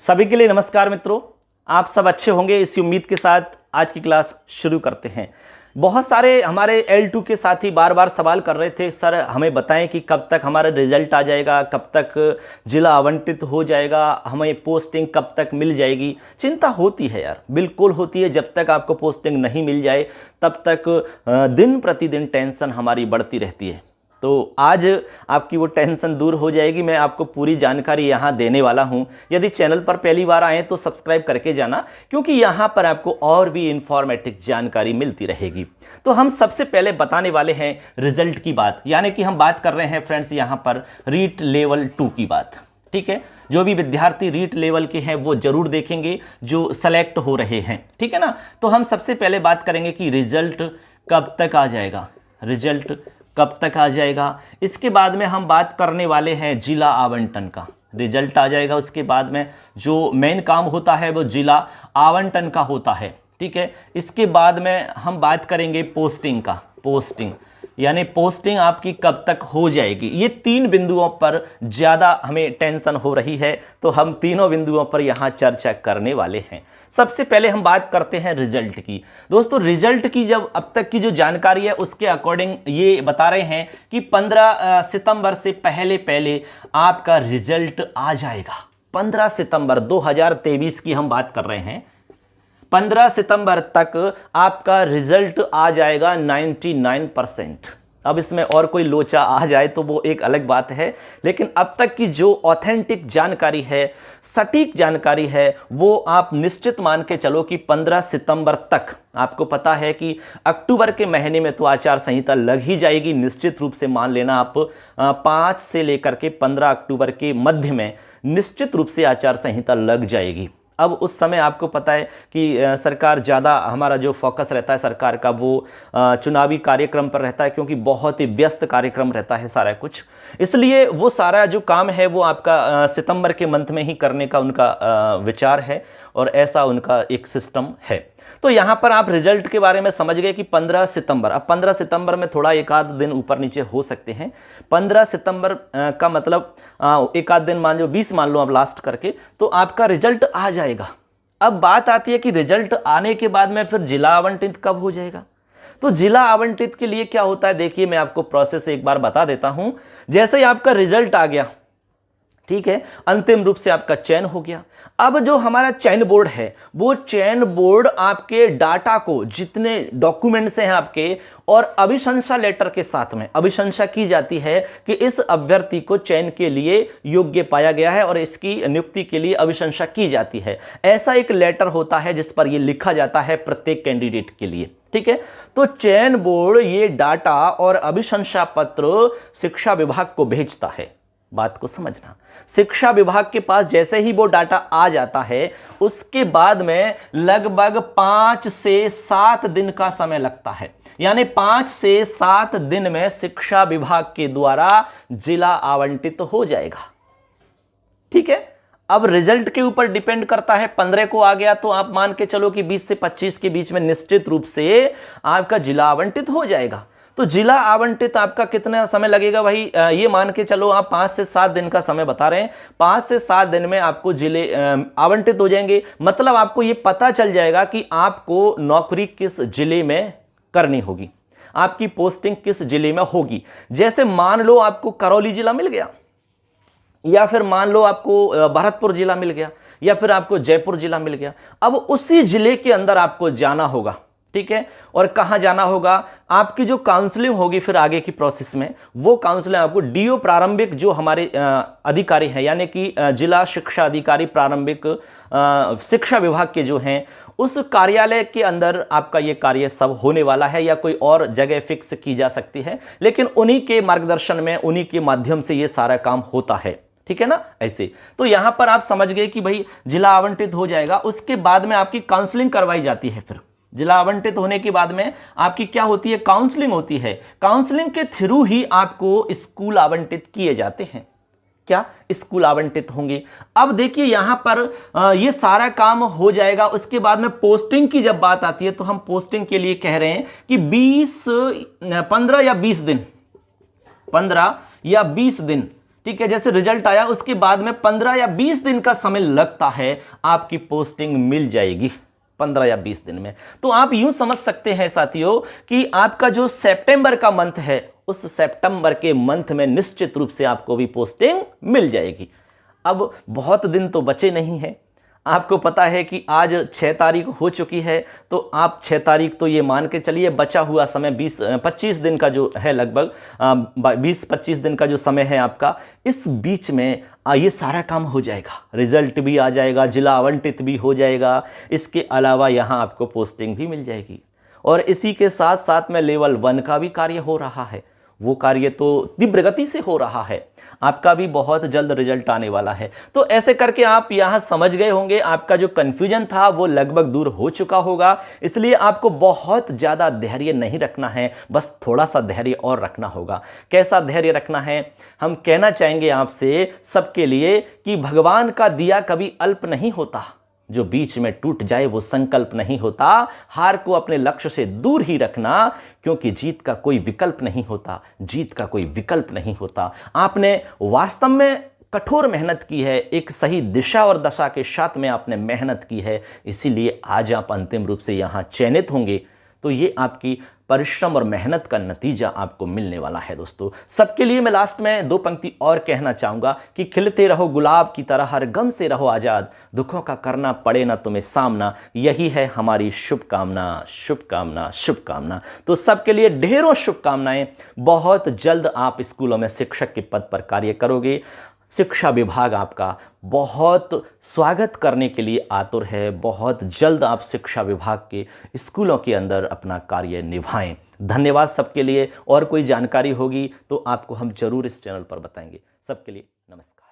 सभी के लिए नमस्कार मित्रों, आप सब अच्छे होंगे इसी उम्मीद के साथ आज की क्लास शुरू करते हैं। बहुत सारे हमारे L2 के साथी बार बार सवाल कर रहे थे, सर हमें बताएं कि कब तक हमारा रिजल्ट आ जाएगा, कब तक जिला आवंटित हो जाएगा, हमें पोस्टिंग कब तक मिल जाएगी। चिंता होती है यार, बिल्कुल होती है। जब तक आपको पोस्टिंग नहीं मिल जाए तब तक दिन प्रतिदिन टेंशन हमारी बढ़ती रहती है। तो आज आपकी वो टेंशन दूर हो जाएगी। मैं आपको पूरी जानकारी यहाँ देने वाला हूँ। यदि चैनल पर पहली बार आए तो सब्सक्राइब करके जाना, क्योंकि यहाँ पर आपको और भी इंफॉर्मेटिव जानकारी मिलती रहेगी। तो हम सबसे पहले बताने वाले हैं रिजल्ट की बात, यानी कि हम बात कर रहे हैं फ्रेंड्स यहाँ पर रीट लेवल 2 की बात। ठीक है, जो भी विद्यार्थी रीट लेवल के हैं वो जरूर देखेंगे जो सेलेक्ट हो रहे हैं। ठीक है ना। तो हम सबसे पहले बात करेंगे कि रिजल्ट कब तक आ जाएगा, रिजल्ट कब तक आ जाएगा। इसके बाद में हम बात करने वाले हैं जिला आवंटन का। रिजल्ट आ जाएगा, उसके बाद में जो मेन काम होता है वो जिला आवंटन का होता है। ठीक है, इसके बाद में हम बात करेंगे पोस्टिंग का। पोस्टिंग यानी पोस्टिंग आपकी कब तक हो जाएगी। ये तीन बिंदुओं पर ज़्यादा हमें टेंशन हो रही है, तो हम तीनों बिंदुओं पर यहाँ चर्चा करने वाले हैं। सबसे पहले हम बात करते हैं रिजल्ट की। दोस्तों रिजल्ट की जब अब तक की जो जानकारी है उसके अकॉर्डिंग ये बता रहे हैं कि 15 सितंबर से पहले पहले आपका रिजल्ट आ जाएगा। 15 सितंबर 2023 की हम बात कर रहे हैं। 15 सितंबर तक आपका रिजल्ट आ जाएगा 99%। अब इसमें और कोई लोचा आ जाए तो वो एक अलग बात है, लेकिन अब तक की जो ऑथेंटिक जानकारी है, सटीक जानकारी है, वो आप निश्चित मान के चलो कि 15 सितंबर तक। आपको पता है कि अक्टूबर के महीने में तो आचार संहिता लग ही जाएगी, निश्चित रूप से मान लेना आप 5 से लेकर के 15 अक्टूबर के मध्य में निश्चित रूप से आचार संहिता लग जाएगी। अब उस समय आपको पता है कि सरकार ज़्यादा, हमारा जो फोकस रहता है सरकार का वो चुनावी कार्यक्रम पर रहता है, क्योंकि बहुत ही व्यस्त कार्यक्रम रहता है सारा कुछ। इसलिए वो सारा जो काम है वो आपका सितंबर के मंथ में ही करने का उनका विचार है, और ऐसा उनका एक सिस्टम है। तो यहाँ पर आप रिजल्ट के बारे में समझ गए कि 15 सितंबर। अब 15 सितंबर में थोड़ा एक आध दिन ऊपर नीचे हो सकते हैं। 15 सितंबर का मतलब एक आध दिन मान लो, 20 मान लो आप लास्ट करके, तो आपका रिजल्ट आ जाएगा। अब बात आती है कि रिजल्ट आने के बाद में फिर जिला आवंटित कब हो जाएगा। तो जिला आवंटित के लिए क्या होता है, देखिए मैं आपको प्रोसेस एक बार बता देता हूं। जैसे ही आपका रिजल्ट आ गया, ठीक है, अंतिम रूप से आपका चयन हो गया। अब जो हमारा चयन बोर्ड है, वो चयन बोर्ड आपके डाटा को, जितने डॉक्यूमेंट्स हैं आपके, और अभिशंसा लेटर के साथ में अभिशंसा की जाती है कि इस अभ्यर्थी को चयन के लिए योग्य पाया गया है और इसकी नियुक्ति के लिए अभिशंसा की जाती है। ऐसा एक लेटर होता है जिस पर यह लिखा जाता है प्रत्येक कैंडिडेट के लिए। ठीक है, तो चयन बोर्ड ये डाटा और अभिशंसा पत्र शिक्षा विभाग को भेजता है। बात को समझना, शिक्षा विभाग के पास जैसे ही वो डाटा आ जाता है, उसके बाद में लगभग 5 से 7 दिन का समय लगता है। यानी 5 से 7 दिन में शिक्षा विभाग के द्वारा जिला आवंटित हो जाएगा। ठीक है, अब रिजल्ट के ऊपर डिपेंड करता है। 15 को आ गया तो आप मान के चलो कि 20 से 25 के बीच में निश्चित रूप से आपका जिला आवंटित हो जाएगा। तो जिला आवंटित आपका कितना समय लगेगा भाई, ये मान के चलो आप 5 से 7 दिन का समय बता रहे हैं। 5 से 7 दिन में आपको जिले आवंटित हो जाएंगे। मतलब आपको ये पता चल जाएगा कि आपको नौकरी किस जिले में करनी होगी, आपकी पोस्टिंग किस जिले में होगी। जैसे मान लो आपको करौली जिला मिल गया, या फिर मान लो आपको भरतपुर जिला मिल गया, या फिर आपको जयपुर जिला मिल गया। अब उसी जिले के अंदर आपको जाना होगा। ठीक है, और कहां जाना होगा, आपकी जो काउंसलिंग होगी फिर आगे की प्रोसेस में, वो काउंसलिंग आपको डीओ प्रारंभिक जो हमारे अधिकारी हैं, यानी कि जिला शिक्षा अधिकारी प्रारंभिक शिक्षा विभाग के जो हैं, उस कार्यालय के अंदर आपका ये कार्य सब होने वाला है, या कोई और जगह फिक्स की जा सकती है, लेकिन उन्हीं के मार्गदर्शन में, उन्हीं के माध्यम से ये सारा काम होता है। ठीक है ना, ऐसे। तो यहां पर आप समझ गए कि भाई जिला आवंटित हो जाएगा। उसके बाद में आपकी काउंसलिंग करवाई जाती है। फिर जिला आवंटित होने के बाद में आपकी क्या होती है, काउंसलिंग होती है। काउंसलिंग के थ्रू ही आपको स्कूल आवंटित किए जाते हैं। क्या स्कूल आवंटित होंगे। अब देखिए यहां पर ये सारा काम हो जाएगा। उसके बाद में पोस्टिंग की जब बात आती है तो हम पोस्टिंग के लिए कह रहे हैं कि 15 या 20 दिन 15 या 20 दिन ठीक है, जैसे रिजल्ट आया उसके बाद में 15 या 20 दिन का समय लगता है, आपकी पोस्टिंग मिल जाएगी 15 या 20 दिन में। तो आप यूं समझ सकते हैं साथियों कि आपका जो सितंबर का मंथ है, उस सितंबर के मंथ में निश्चित रूप से आपको भी पोस्टिंग मिल जाएगी। अब बहुत दिन तो बचे नहीं हैं। आपको पता है कि आज 6 तारीख हो चुकी है, तो आप 6 तारीख तो ये मान के चलिए बचा हुआ समय 20-25 दिन का जो है, लगभग 20-25 दिन का जो समय है आपका, इस बीच में ये सारा काम हो जाएगा। रिजल्ट भी आ जाएगा, जिला आवंटित भी हो जाएगा, इसके अलावा यहाँ आपको पोस्टिंग भी मिल जाएगी। और इसी के साथ साथ में लेवल 1 का भी कार्य हो रहा है, वो कार्य तो तीव्र गति से हो रहा है, आपका भी बहुत जल्द रिजल्ट आने वाला है। तो ऐसे करके आप यहां समझ गए होंगे, आपका जो कंफ्यूजन था वो लगभग दूर हो चुका होगा। इसलिए आपको बहुत ज़्यादा धैर्य नहीं रखना है, बस थोड़ा सा धैर्य और रखना होगा। कैसा धैर्य रखना है? हम कहना चाहेंगे आपसे सबके लिए कि भगवान का दिया कभी अल्प नहीं होता, जो बीच में टूट जाए वो संकल्प नहीं होता। हार को अपने लक्ष्य से दूर ही रखना, क्योंकि जीत का कोई विकल्प नहीं होता, जीत का कोई विकल्प नहीं होता। आपने वास्तव में कठोर मेहनत की है, एक सही दिशा और दशा के साथ में आपने मेहनत की है, इसीलिए आज आप अंतिम रूप से यहाँ चयनित होंगे। तो ये आपकी परिश्रम और मेहनत का नतीजा आपको मिलने वाला है। दोस्तों, सबके लिए मैं लास्ट में 2 पंक्ति और कहना चाहूँगा कि खिलते रहो गुलाब की तरह, हर गम से रहो आज़ाद, दुखों का करना पड़े ना तुम्हें सामना, यही है हमारी शुभकामना, शुभकामना, शुभकामना। तो सबके लिए ढेरों शुभकामनाएं। बहुत जल्द आप स्कूलों में शिक्षक के पद पर कार्य करोगे। शिक्षा विभाग आपका बहुत स्वागत करने के लिए आतुर है। बहुत जल्द आप शिक्षा विभाग के स्कूलों के अंदर अपना कार्य निभाएं। धन्यवाद सबके लिए। और कोई जानकारी होगी तो आपको हम जरूर इस चैनल पर बताएंगे। सबके लिए नमस्कार।